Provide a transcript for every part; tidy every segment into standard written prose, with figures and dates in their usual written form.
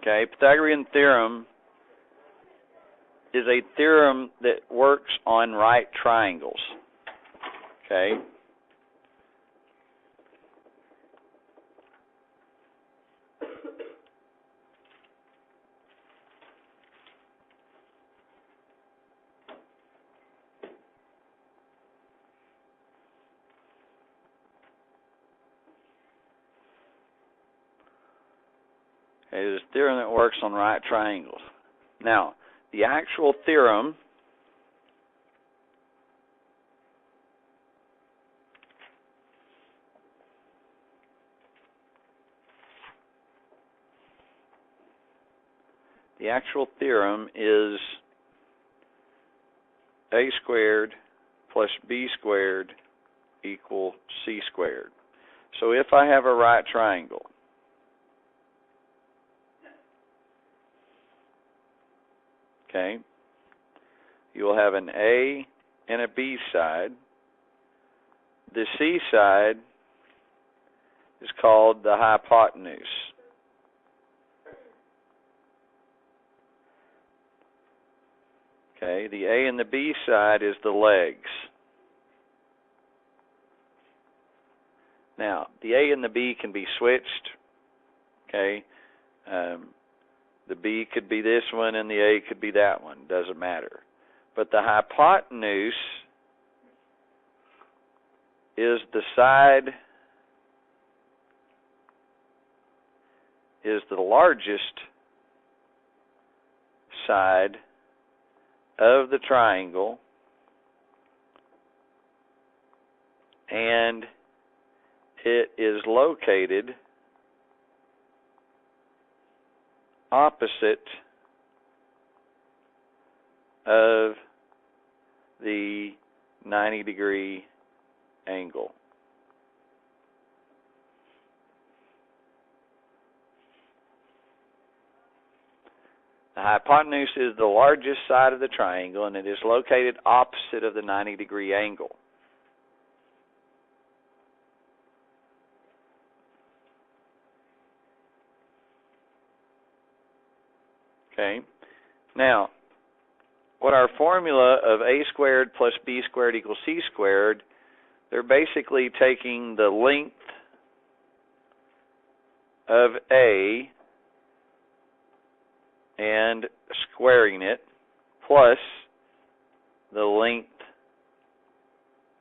Okay, Pythagorean theorem is a theorem that works on right triangles. Okay. It is a theorem that works on right triangles. Now, the actual theorem is a squared plus b squared equal c squared. So if I have a right triangle, okay, you will have an A and a B side. The C side is called the hypotenuse. Okay, the A and the B side is the legs. Now, the A and the B can be switched. Okay, the B could be this one and the A could be that one. Doesn't matter. But the hypotenuse is the side, is the largest side of the triangle, and it is located opposite of the 90-degree angle. The hypotenuse is the largest side of the triangle, and it is located opposite of the 90-degree angle. Okay. Now, what our formula of a squared plus b squared equals c squared, they're basically taking the length of A and squaring it plus the length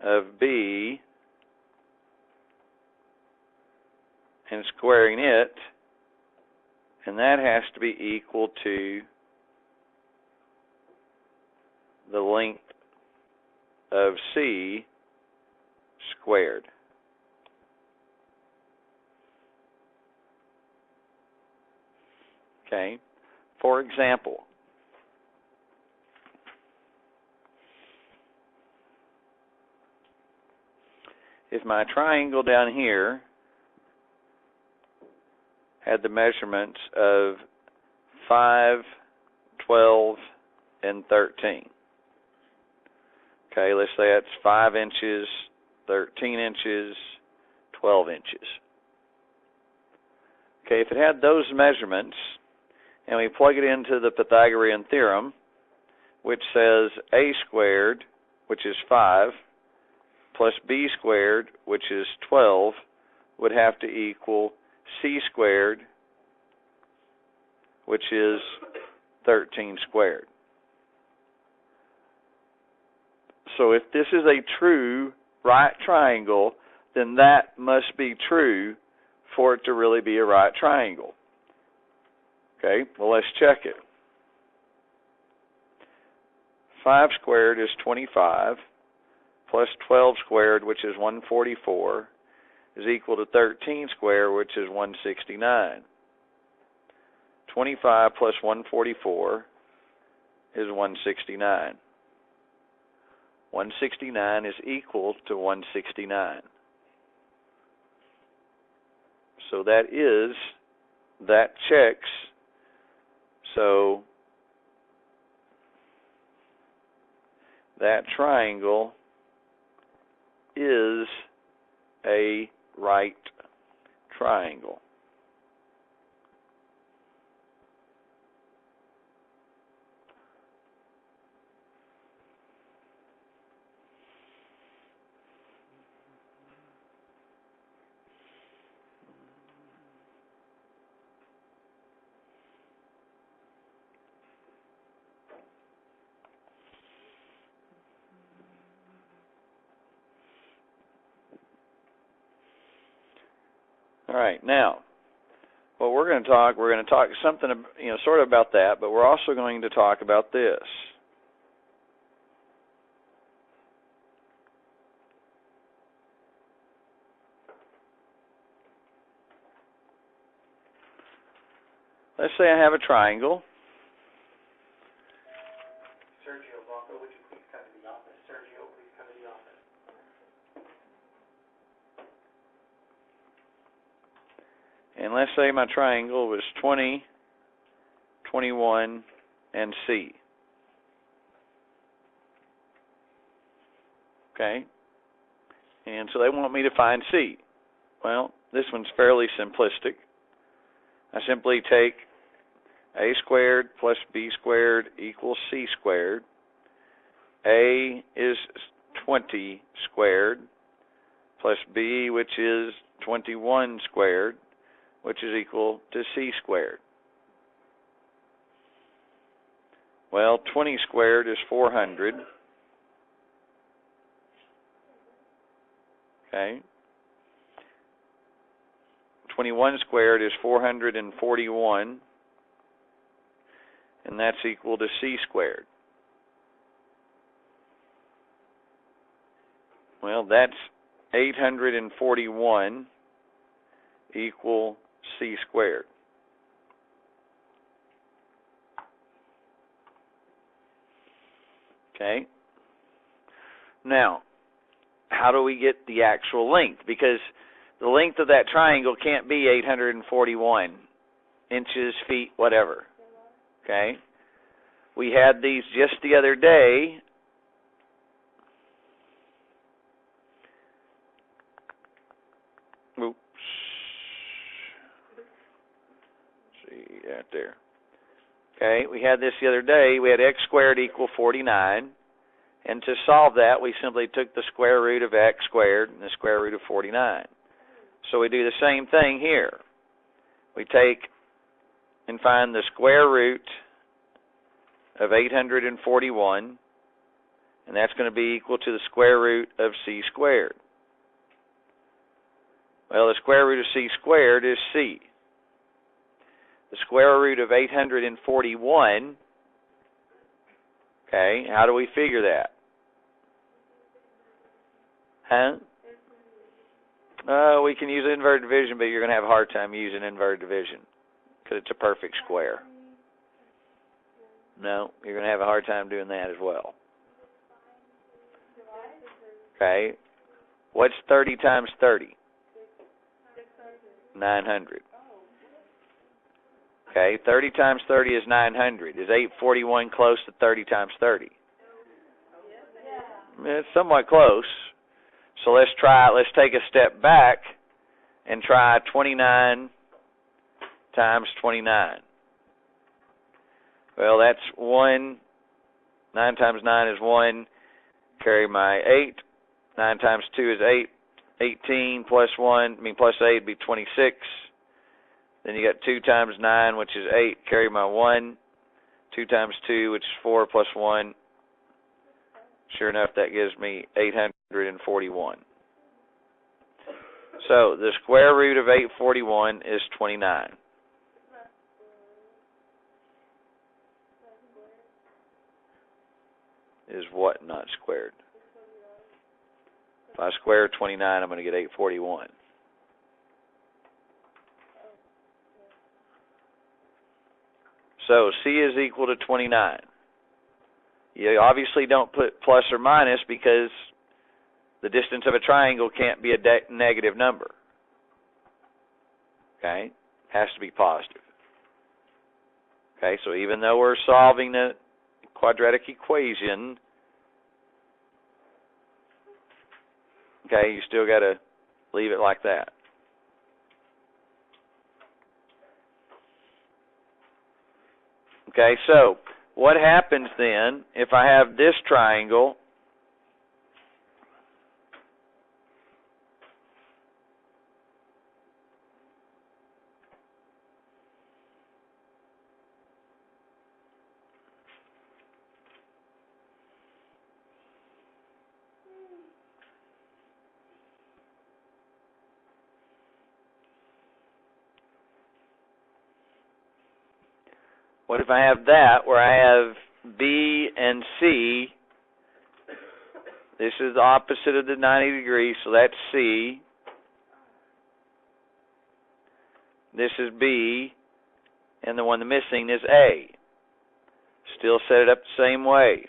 of B and squaring it, and that has to be equal to the length of C squared. Okay. For example, if my triangle down here had the measurements of 5, 12, and 13. Okay, let's say that's 5 inches, 13 inches, 12 inches. Okay, if it had those measurements, and we plug it into the Pythagorean theorem, which says a squared, which is 5, plus b squared, which is 12, would have to equal c squared, which is 13 squared. So if this is a true right triangle, then that must be true for it to really be a right triangle. Okay, well, let's check it. 5 squared is 25, plus 12 squared, which is 144, is equal to 13 squared, which is 169. 25 plus 144 is 169. 169 is equal to 169. So that checks. So that triangle is a right triangle. All right, now, what we're going to talk something, sort of about that, but we're also going to talk about this. Let's say I have a triangle. Sergio, Rocco, would you please come to the office? Sergio, please come to the office. And let's say my triangle was 20, 21, and C. Okay? And so they want me to find C. Well, this one's fairly simplistic. I simply take A squared plus B squared equals C squared. A is 20 squared plus B, which is 21 squared, which is equal to C squared. Well, 20 squared is 400. Okay. 21 squared is 441, and that's equal to C squared. Well, that's 841 equal C squared. Okay. Now, how do we get the actual length? Because the length of that triangle can't be 841 inches, feet, whatever. Okay? We had these just the other day. Oops. See that there. Okay, we had this the other day. We had x squared equal 49. And to solve that, we simply took the square root of x squared and the square root of 49. So we do the same thing here. We take and find the square root of 841, and that's going to be equal to the square root of C squared. Well, the square root of C squared is C. The square root of 841, okay, how do we figure that? We can use inverted division, but you're going to have a hard time using inverted division because it's a perfect square. No, you're going to have a hard time doing that as well. Okay. What's 30 times 30? 900. Okay, 30 times 30 is 900. Is 841 close to 30 times 30? It's somewhat close. So let's take a step back and try 29 times 29. Well, that's 1. 9 times 9 is 1. Carry my 8. 9 times 2 is 8. 18 plus 8 would be 26. Then you got 2 times 9, which is 8. Carry my 1. 2 times 2, which is 4, plus 1. Sure enough, that gives me 841. So the square root of 841 is 29. Is what not squared? If I square 29, I'm going to get 841. So C is equal to 29. You obviously don't put plus or minus because the distance of a triangle can't be a negative number. Okay? Has to be positive. Okay, so even though we're solving the quadratic equation, okay, you still got to leave it like that. Okay, so what happens then if I have this triangle What if I have that where I have B and C? This is the opposite of the 90 degrees, so that's C. This is B, and the one missing is A. Still set it up the same way.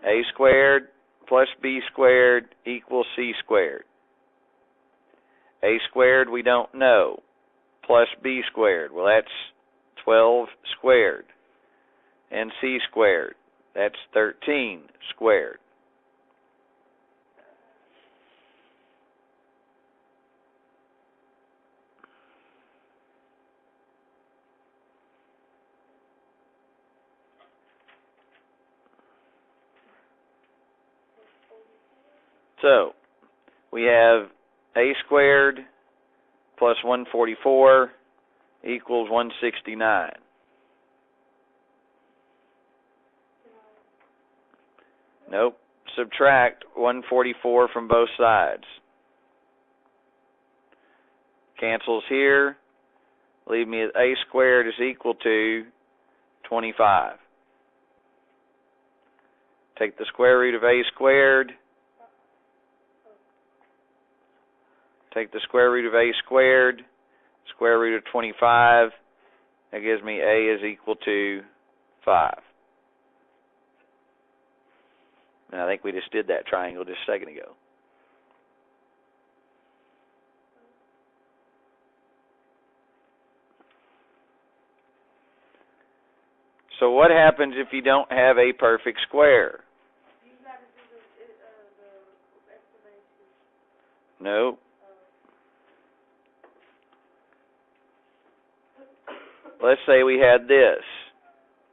A squared plus B squared equals C squared. A squared we don't know, plus B squared. Well, that's 12 squared. And C squared, that's 13 squared. So, we have A squared plus 144 equals 169. Nope. Subtract 144 from both sides. Cancels here. Leave me at A squared is equal to 25. Take the square root of A squared. Take the square root of A squared, square root of 25. That gives me A is equal to 5. And I think we just did that triangle just a second ago. So what happens if you don't have a perfect square? No. Let's say we had this.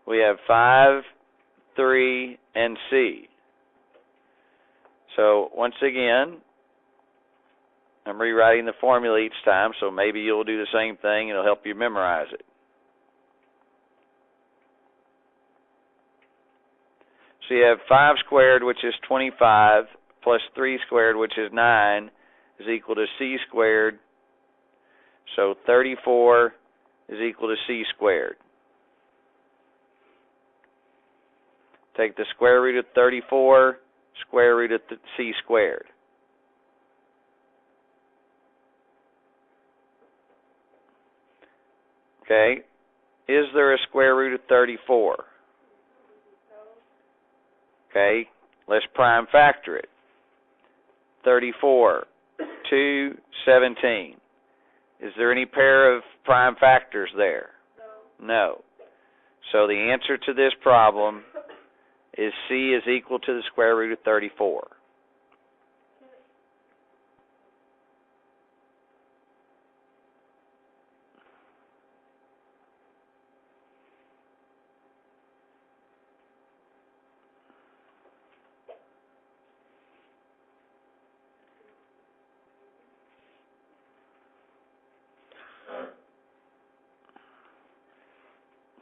We have 5, 3, and C. So once again, I'm rewriting the formula each time, so maybe you'll do the same thing and it'll help you memorize it. So you have 5 squared, which is 25, plus 3 squared, which is 9, is equal to C squared. So 34 is equal to C squared. Take the square root of 34, square root of C squared. Okay, is there a square root of 34? Okay, let's prime factor it. 34, 2, 17. Is there any pair of prime factors there? No. So the answer to this problem is C is equal to the square root of 34.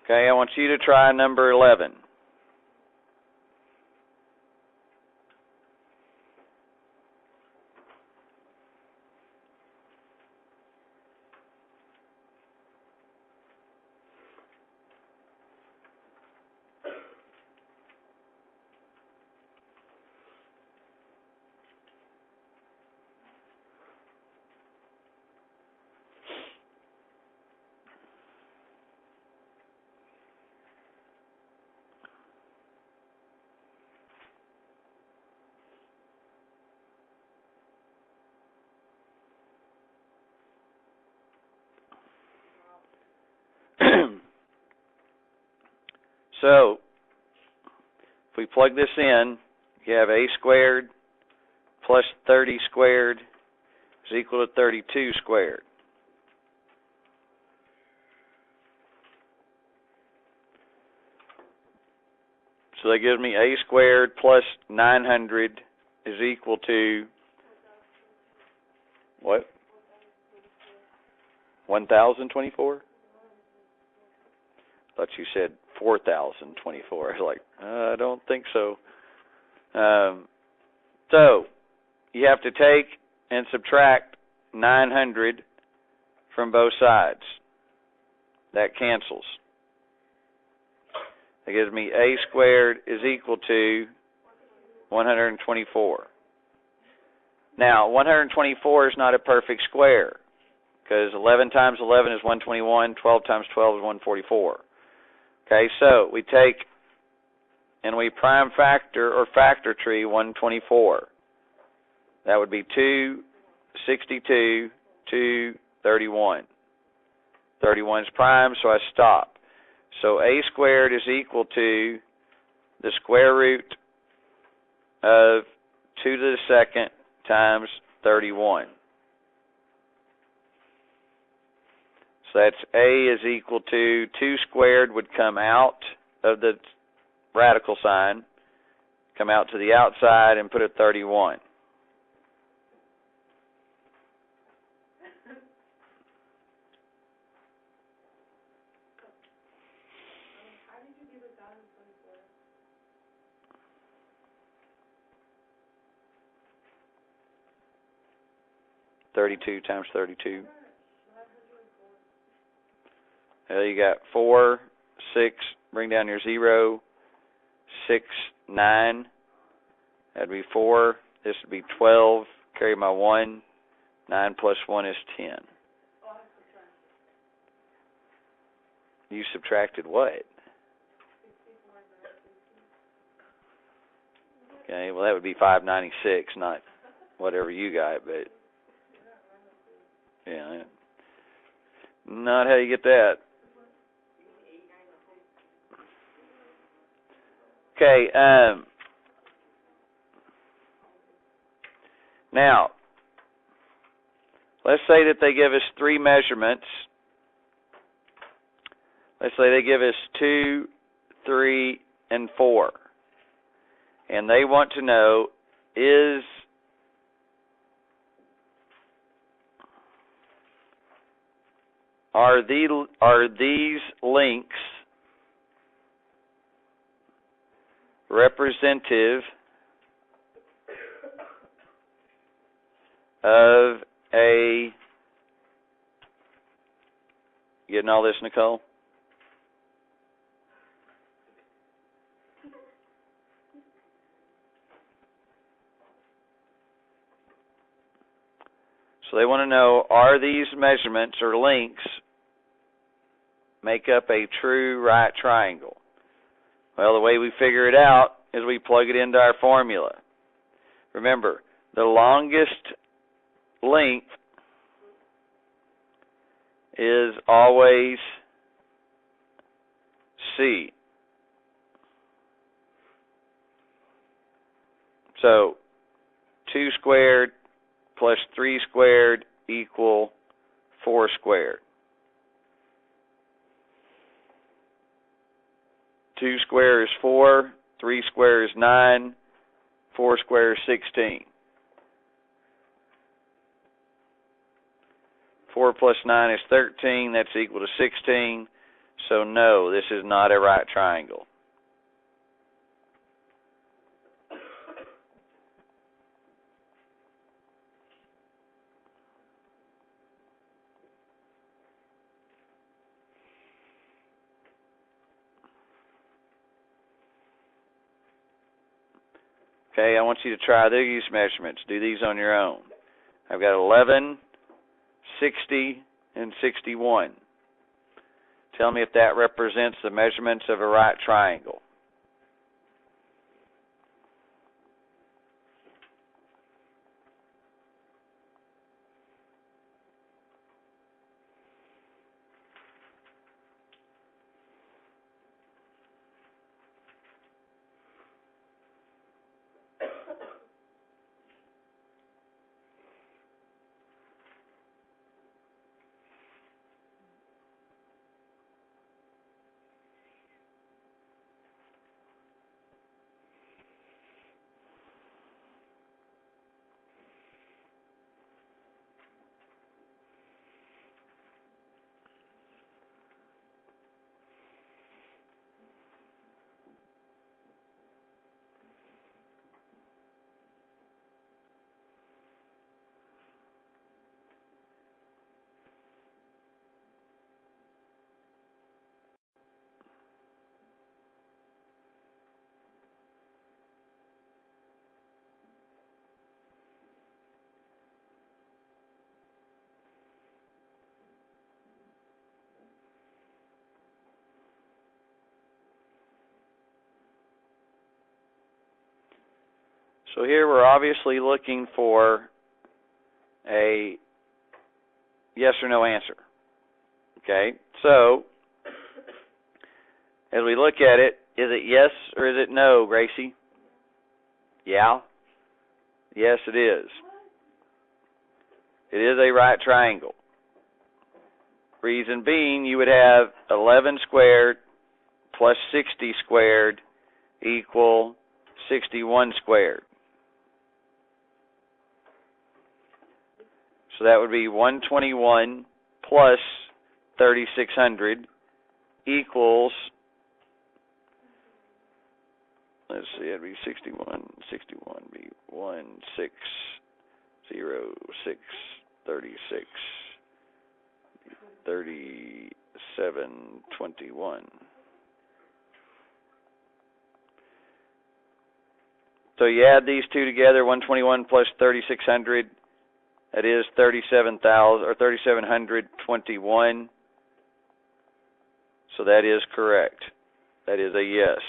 Okay, I want you to try number 11. So, if we plug this in, you have A squared plus 30 squared is equal to 32 squared. So that gives me A squared plus 900 is equal to what? 1,024? I thought you said 4,024. I was like, I don't think so. So you have to take and subtract 900 from both sides. That cancels. That gives me a squared is equal to 124. Now, 124 is not a perfect square, because 11 times 11 is 121, 12 times 12 is 144. Okay, so we take and we prime factor or factor tree 124. That would be 2, 62, 2, 31. 31 is prime, so I stop. So a squared is equal to the square root of 2 to the second times 31. So that's a is equal to 2 squared would come out of the radical sign, come out to the outside and put a 31. How did you give 1,024? 32 times 32. You got 4, 6, bring down your 0, 6, 9. That'd be 4. This would be 12. Carry my 1. 9 plus 1 is 10. You subtracted what? Okay, well that would be 596, not whatever you got, but yeah, not how you get that. Okay, now, let's say that they give us 3 measurements. Let's say they give us 2, 3, and 4. And they want to know, are these links representative of a, getting all this, Nicole? So they want to know, are these measurements or links make up a true right triangle? Well, the way we figure it out is we plug it into our formula. Remember, the longest length is always C. So 2 squared plus 3 squared equal 4 squared. 2 square is 4, 3 square is 9, 4 square is 16. 4 plus 9 is 13, that's equal to 16. So no, this is not a right triangle. Okay, I want you to try these measurements. Do these on your own. I've got 11, 60, and 61. Tell me if that represents the measurements of a right triangle. So here we're obviously looking for a yes or no answer. Okay, so as we look at it, is it yes or is it no, Gracie? Yeah? Yes, it is. It is a right triangle. Reason being, you would have 11 squared plus 60 squared equal 61 squared. So that would be 121 plus 3,600 equals, let's see, it'd be 61 be 1606, 36, 3721. So you add these two together, 121 plus 3,600, that is 3,721. So that is correct. That is a yes.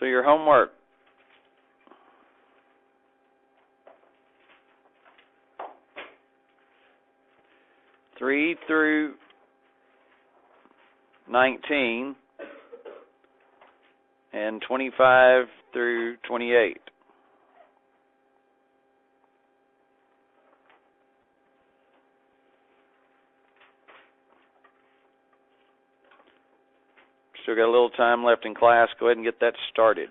So your homework. Three through 19 and 25 through 28. Still got a little time left in class. Go ahead and get that started.